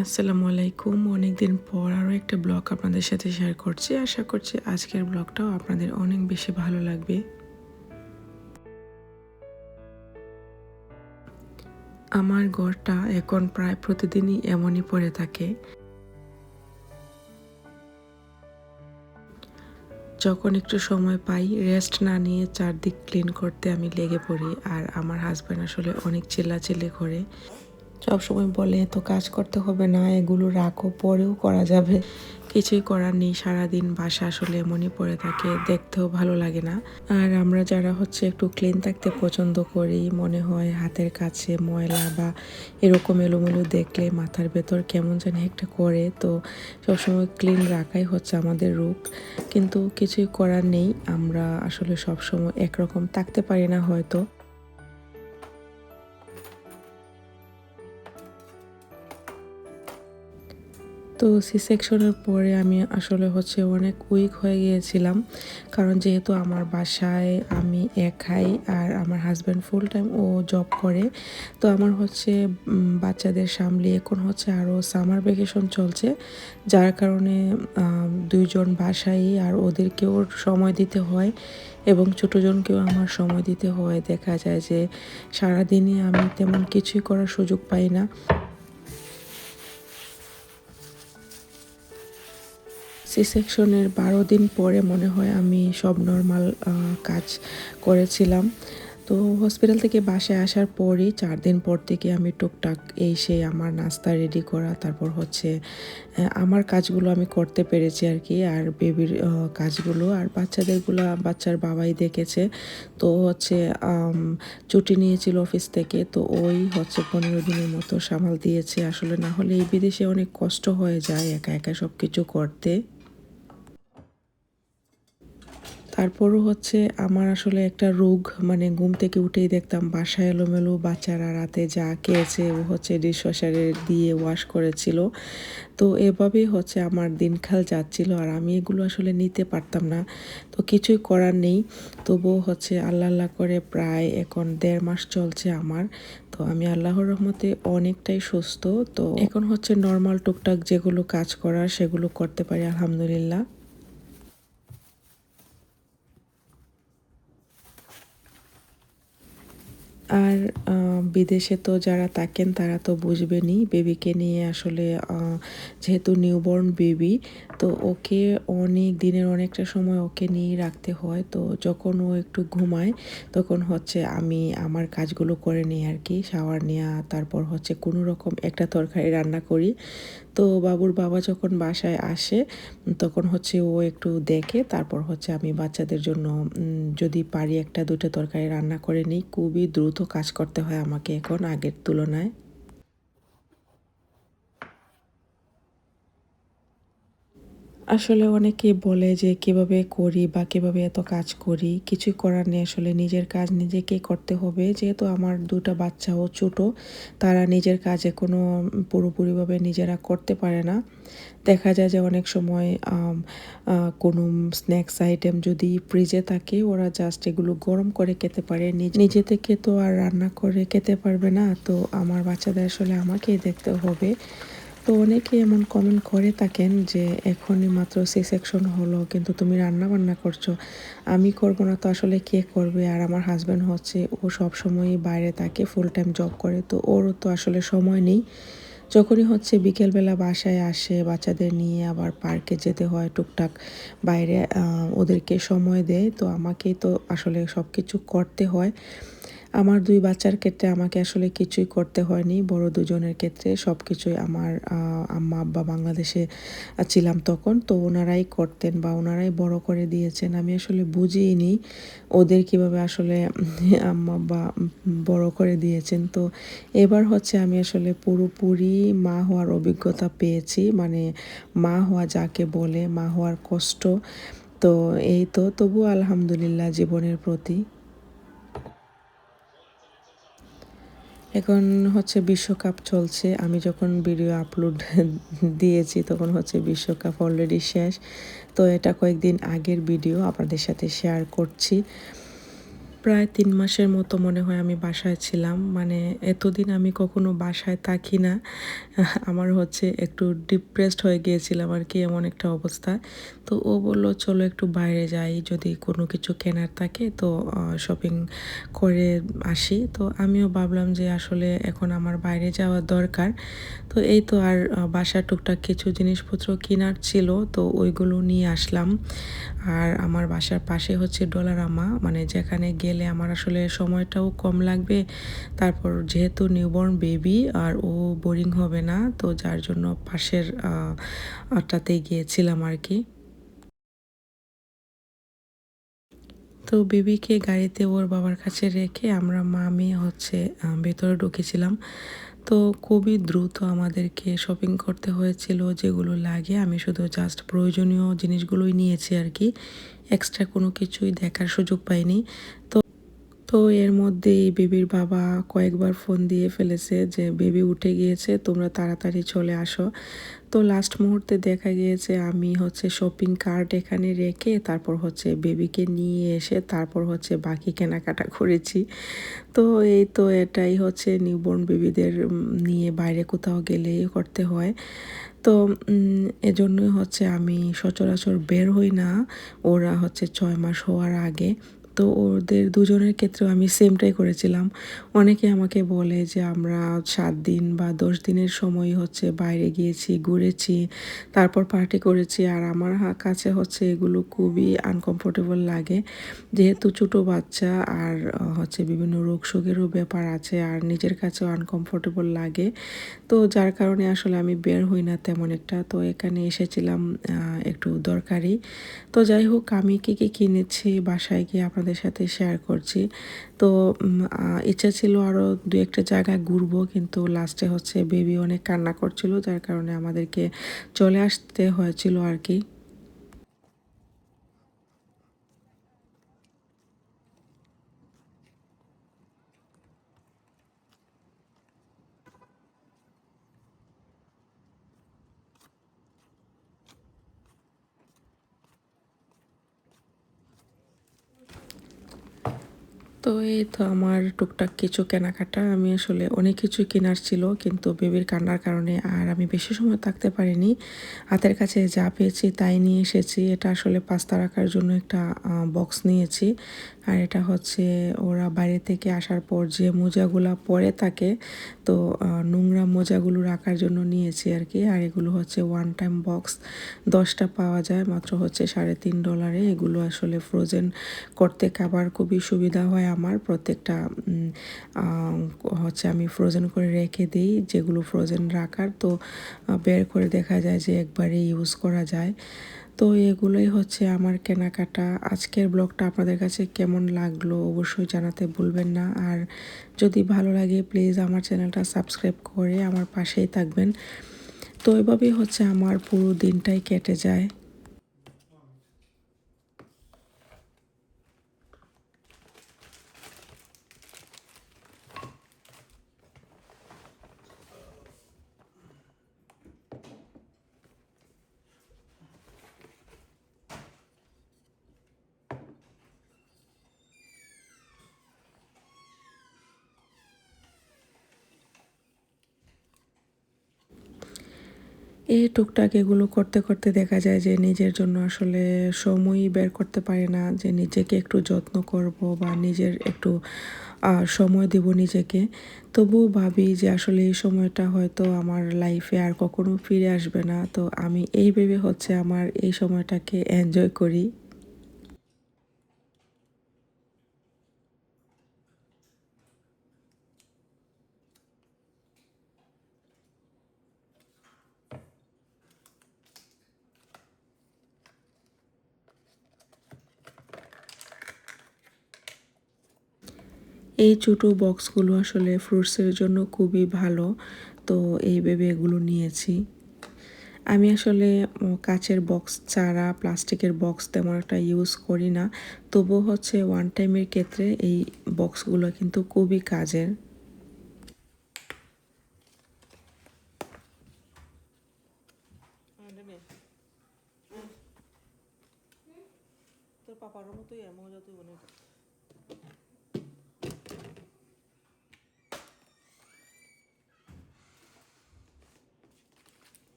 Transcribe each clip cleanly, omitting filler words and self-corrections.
আসসালামু আলাইকুম। অনেকদিন পর আরও একটা ব্লগ আপনাদের সাথে শেয়ার করছি। আশা করছি আজকের ব্লগটাও আপনাদের অনেক বেশি ভালো লাগবে। আমার ঘরটা এখন প্রায় প্রতিদিনই এমনই পড়ে থাকে। যখন একটু সময় পাই রেস্ট না নিয়ে চারদিক ক্লিন করতে আমি লেগে পড়ি। আর আমার হাজব্যান্ড আসলে অনেক চিল্লাচিল্লি করে, সবসময় বলে তো কাজ করতে হবে না, এগুলো রাখো, পরেও করা যাবে। কিছুই করার নেই, সারাদিন বাসা আসলে এমনই পড়ে থাকে, দেখতেও ভালো লাগে না। আর আমরা যারা একটু ক্লিন থাকতে পছন্দ করি, মনে হয় হাতের কাছে ময়লা বা এরকম এলোমেলো দেখলে মাথার ভেতর কেমন যেন একটা করে। তো সবসময় ক্লিন রাখাই আমাদের রূপ, কিন্তু কিছুই করার নেই। আমরা আসলে সবসময় একরকম থাকতে পারি না হয়তো। তো সি সেকশনের পরে আমি আসলে অনেক উইক হয়ে গিয়েছিলাম, কারণ যেহেতু আমার বাসায় আমি একাই আর আমার হাজব্যান্ড ফুল টাইম ও জব করে। তো আমার বাচ্চাদের সামলে এখন আরও সামার ভ্যাকেশন চলছে, যার কারণে দুইজন বাসায় আর ওদেরকেও সময় দিতে হয় এবং ছোটোজনকেও আমার সময় দিতে হয়। দেখা যায় যে সারাদিনই আমি তেমন কিছুই করার সুযোগ পাই না। সি সেকশনের ১২ দিন পরে মনে হয় আমি সব নর্মাল কাজ করেছিলাম। তো হসপিটাল থেকে বাসায় আসার পরই ৪ দিন পর থেকে আমি টুকটাক এই সেই আমার নাস্তা রেডি করা, তারপর আমার কাজগুলো আমি করতে পেরেছি আর কি। আর বেবির কাজগুলো আর বাচ্চাদেরগুলো বাচ্চার বাবাই দেখেছে। তো ছুটি নিয়েছিল অফিস থেকে, তো ওই ১৫ দিনের মতো সামাল দিয়েছে। আসলে না হলে এই বিদেশে অনেক কষ্ট হয়ে যায় একা একা সব কিছু করতে। তারপরও আমার আসলে একটা রোগ, মানে ঘুম থেকে উঠেই দেখতাম বাসা এলোমেলো, বাচ্চারা রাতে যা খেয়েছে ও ডিশওয়াশারে দিয়ে ওয়াশ করেছিল। তো এভাবেই আমার দিনকাল যাচ্ছিল আর আমি এগুলো আসলে নিতে পারতাম না। তো কিছুই করার নেই, তবুও আল্লাহ আল্লাহ করে প্রায় এখন ১.৫ মাস চলছে আমার। তো আমি আল্লাহর রহমতে অনেকটাই সুস্থ। তো এখন নর্মাল টুকটাক যেগুলো কাজ করার সেগুলো করতে পারি আলহামদুলিল্লাহ। আর বিদেশে তো যারা থাকেন তারা তো বুঝবেনই, বেবিকে নিয়ে আসলে যেহেতু নিউবর্ন বেবি, তো ওকে অনেক দিনের অনেকটা সময় ওকে নিয়েই রাখতে হয়। তো যখন ও একটু ঘুমায় তখন আমি আমার কাজগুলো করে নিই আর কি। শাওয়ার নেওয়া, তারপর কোনো রকম একটা তরকারি রান্না করি। তো বাবুর বাবা যখন বাসায় আসে তখন ও একটু দেখে, তারপর আমি বাচ্চাদের জন্য যদি পারি একটা দুটো তরকারি রান্না করে নিই। খুবই দ্রুত কাজ করতে হয় আমাকে এখন আগের তুলনায়। আসলে অনেকেই বলে যে কিভাবে করি বা কিভাবে এত কাজ করি, কিছুই করার নেই। আসলে নিজের কাজ নিজেকেই করতে হবে। যেহেতু আমার ২ টা বাচ্চাও ছোট, তারা নিজের কাজ এখনও পুরোপুরিভাবে নিজেরা করতে পারে না। দেখা যায় যে অনেক সময় কোনো স্ন্যাক্স আইটেম যদি ফ্রিজে থাকে, ওরা জাস্ট এগুলো গরম করে খেতে পারে, নিজে থেকে তো আর রান্না করে খেতে পারবে না। তো আমার বাচ্চাদের আসলে আমাকেই দেখতে হবে। তো অনেকেই এমন কমেন্ট করে থাকেন যে এখনই মাত্র সি সেকশন হলো কিন্তু তুমি রান্না বান্না করছো, আমি করব না তো আসলে কে করবে? আর আমার হাজব্যান্ড ও সবসময়ই বাইরে থাকে, ফুল টাইম জব করে, তো ওরও তো আসলে সময় নেই। যখনই বিকেলবেলা বাসায় আসে বাচ্চাদের নিয়ে আবার পার্কে যেতে হয়, টুকটাক বাইরে ওদেরকে সময় দেয়, তো আমাকেই তো আসলে সব কিছু করতে হয়। আমার ২ বাচ্চার ক্ষেত্রে আমাকে আসলে কিছুই করতে হয়নি। বড় দুজনের ক্ষেত্রে সবকিছুই আমার আম্মা আব্বা বাংলাদেশে ছিলাম তখন, তো ওনারাই করতেন বা ওনারাই বড় করে দিয়েছেন। আমি আসলে বুঝিইনি ওদের কিভাবে আসলে আম্মা আব্বা বড় করে দিয়েছেন। তো এবার আমি আসলে পুরোপুরি মা হওয়ার অভিজ্ঞতা পেয়েছি। মানে মা হওয়া যাকে বলে, মা হওয়ার কষ্ট। তো এই তো, তবুও আলহামদুলিল্লাহ জীবনের প্রতি। এখন বিশ্বকাপ চলছে। আমি যখন ভিডিও আপলোড দিয়েছি তখন বিশ্বকাপ অলরেডি শেষ। তো এটা কয়েকদিন আগের ভিডিও আপনাদের সাথে শেয়ার করছি। প্রায় ৩ মাসের মতো মনে হয় আমি বাসায় ছিলাম। মানে এতদিন আমি কখনো বাসায় থাকি না। আমার হচ্ছে একটু ডিপ্রেসড হয়ে গিয়েছিলাম আরকি, এমন একটা অবস্থা। তো ও বলল, "চলো একটু বাইরে যাই, যদি কোনো কিছু কেনার থাকে তো শপিং করে আসি।" তো আমিও ভাবলাম যে আসলে এখন আমার বাইরে যাওয়া দরকার। তো এই তো আর বাসার টুকটাক কিছু জিনিসপত্র কেনার ছিল, তো ওইগুলো নিয়ে আসলাম। আর আমার বাসার পাশে হচ্ছে ডলারামা, মানে যেখানে গেলে আমার আসলে সময়টাও কম লাগবে। তারপর যেহেতু নিউবর্ন বেবি আর ও বোরিং হবে না, তো যার জন্য পাশের টাতেই গিয়েছিলাম আর কি। তো বেবিকে গাড়িতে ওর বাবার কাছে রেখে আমরা মা মেয়ে হচ্ছে ভেতরে ঢুকেছিলাম। তো খুবই দ্রুত আমাদেরকে শপিং করতে হয়েছিল, যেগুলো লাগে আমি শুধু জাস্ট প্রয়োজনীয় জিনিসগুলোই নিয়েছি আর কি। এক্সট্রা কোনো কিছুই দেখার সুযোগ পাইনি। তো তো এর মধ্যেই বেবির বাবা কয়েকবার ফোন দিয়ে ফেলেছে যে বেবি উঠে গিয়েছে, তোমরা তাড়াতাড়ি চলে আসো। তো লাস্ট মুহূর্তে দেখা গিয়েছে আমি হচ্ছে শপিং কার্ট এখানে রেখে তারপর হচ্ছে বেবিকে নিয়ে এসে তারপর হচ্ছে বাকি কেনাকাটা করেছি। তো এই তো এটাই হচ্ছে নিউবর্ন বেবিদের নিয়ে বাইরে কোথাও গেলেই করতে হয়। তো এজন্যই হচ্ছে আমি সচরাচর বের হই না ওরা হচ্ছে ৬ মাস হওয়ার আগে। তো ওদের দুজনের ক্ষেত্রেও আমি সেমটাই করেছিলাম। অনেকে আমাকে বলে যে আমরা ৭ দিন বা ১০ দিনের সময় হচ্ছে বাইরে গিয়েছি, ঘুরেছি, তারপর পার্টি করেছি। আর আমার কাছে হচ্ছে এগুলো খুবই আনকমফোর্টেবল লাগে। যেহেতু ছোটো বাচ্চা আর হচ্ছে বিভিন্ন রোগ-শোকেরও ব্যাপার আছে, আর নিজের কাছেও আনকমফোর্টেবল লাগে। তো যার কারণে আসলে আমি বের হই না তেমন একটা। তো এখানে এসেছিলাম একটু দরকারি। তো যাই হোক, আমি কী, কী কিনেছি বাসায় গিয়ে আপনাদের সাথে শেয়ার করছি। তো ইচ্ছা ছিল আরও ২-১ টা জায়গায় ঘুরবো, কিন্তু লাস্টে হচ্ছে বেবি অনেক কান্না করছিল, যার কারণে আমাদেরকে চলে আসতে হয়েছিল আরকি। তো এই তো আমার টুকটাক কিছু কেনাকাটা, আমি আসলে অনেক কিছুই কেনার ছিল, কিন্তু বেবির কান্নার কারণে আর আমি বেশি সময় থাকতে পারিনি। হাতের কাছে যা পেয়েছি তাই নিয়ে এসেছি। এটা আসলে পাস্তা রাখার জন্য একটা বক্স নিয়েছি। আর এটা হচ্ছে ওরা বাইরে থেকে আসার পর যে মোজাগুলা পরে থাকে, তো নোংরা মোজাগুলো রাখার জন্য নিয়েছি আর কি। আর এগুলো হচ্ছে ওয়ান টাইম বক্স, 10টা পাওয়া যায় মাত্র হচ্ছে $3.5 এগুলো আসলে ফ্রোজেন করতে খাবার খুবই সুবিধা হয় আমার। প্রত্যেকটা হচ্ছে আমি ফ্রোজেন করে রেখে দিই, যেগুলো ফ্রোজেন রাখার, তো বের করে দেখা যায় যে একবারে ইউজ করা যায়। তো এগুলোই হচ্ছে আমার কেনাকাটা। আজকের ব্লগটা আপনাদের কাছে কেমন লাগলো অবশ্যই জানাতে ভুলবেন না। আর যদি ভালো লাগে প্লিজ আমার চ্যানেলটা সাবস্ক্রাইব করে আমার পাশেই থাকবেন। তো এভাবেই হচ্ছে আমার পুরো দিনটাই কেটে যায়। এই টুকটাক এগুলো করতে, করতে দেখা যায় যে নিজের জন্য আসলে সময়ই বের করতে পারি না যে নিজেকে একটু যত্ন করব বা নিজের একটু সময় দিব নিজেকে। তবুও ভাবি যে আসলে এই সময়টা হয়তো আমার লাইফে আর কখনো ফিরে আসবে না। তো আমি এই ভেবে হচ্ছে আমার এই সময়টাকে এনজয় করি। এই ছোটো বক্সগুলো আসলে ফ্রুটসের জন্য খুবই ভালো। তো এই ভেবে এগুলো নিয়েছি। আমি আসলে কাঁচের বক্স ছাড়া প্লাস্টিকের বক্স তেমন একটা ইউজ করি না। তবুও হচ্ছে ওয়ান টাইমের ক্ষেত্রে এই বক্সগুলো কিন্তু খুবই কাজের। তোর পাপার মতোই মজা তুই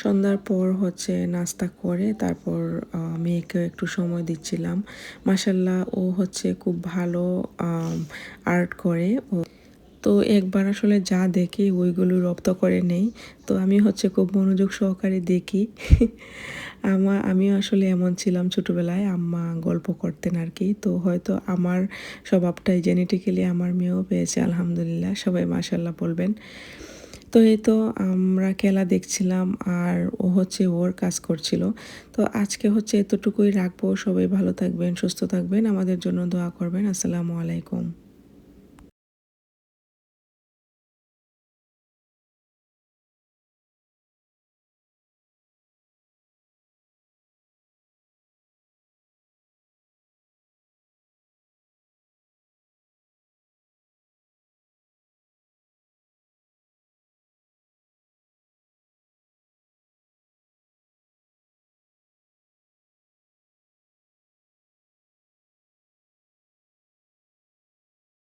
সন্ধ্যার পর হচ্ছে নাস্তা করে তারপর মেয়েকে একটু সময় দিচ্ছিলাম। মাশাল্লাহ ও হচ্ছে খুব ভালো আর্ট করে। তো একবার আসলে যা দেখি ওইগুলো রপ্ত করে নেই। তো আমি হচ্ছে খুব মনোযোগ সহকারে দেখি। আমিও আসলে এমন ছিলাম ছোটোবেলায়, আম্মা গল্প করতেন আর কি। তো হয়তো আমার স্বভাবটাই জেনেটিক্যালি আমার মেয়েও পেয়েছে, আলহামদুলিল্লাহ। সবাই মাশাল্লাহ বলবেন। তো এই তো আমরা খেলা দেখছিলাম আর ও হচ্ছে ওর কাজ করছিল। তো আজকে হচ্ছে এতটুকুই রাখবো। সবাই ভালো থাকবেন, সুস্থ থাকবেন, আমাদের জন্য দোয়া করবেন। আসসালামু আলাইকুম।